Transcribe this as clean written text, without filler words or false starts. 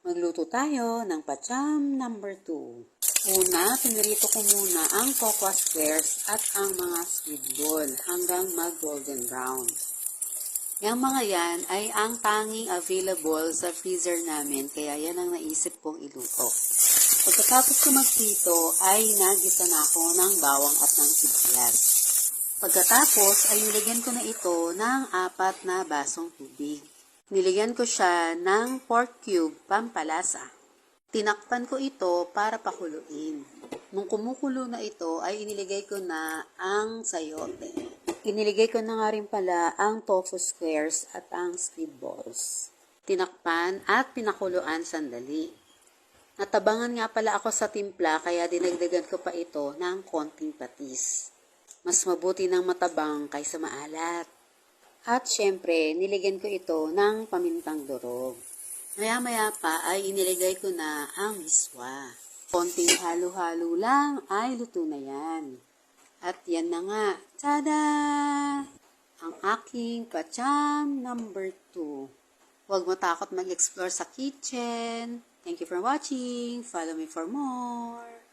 Magluto tayo ng pacham number 2. Una, pinirito ko muna ang cocoa squares at ang mga squid ball hanggang mag-golden brown. Yang mga yan ay ang tanging available sa freezer namin, kaya yan ang naisip kong iluto. Pagkatapos ko magprito ay nagisa na ako ng bawang at ng sibuyas. Pagkatapos ay nilagyan ko na ito ng 4 na basong tubig. Nilagyan ko siya ng pork cube pampalasa. Tinakpan ko ito para pakuluin. Nung kumukulo na ito ay inilagay ko na ang sayote. Iniligay ko na nga rin pala ang tofu squares at ang squid balls. Tinakpan at pinakuluan sandali. Natabangan nga pala ako sa timpla kaya dinagdagan ko pa ito ng konting patis. Mas mabuti ng matabang kaysa maalat. At syempre, niligyan ko ito ng pamintang durog. Maya-maya pa ay inilagay ko na ang miswa. Konting halo-halo lang ay luto na yan. At yan na nga, tada! Ang aking pacham number 2. Huwag matakot mag-explore sa kitchen. Thank you for watching. Follow me for more.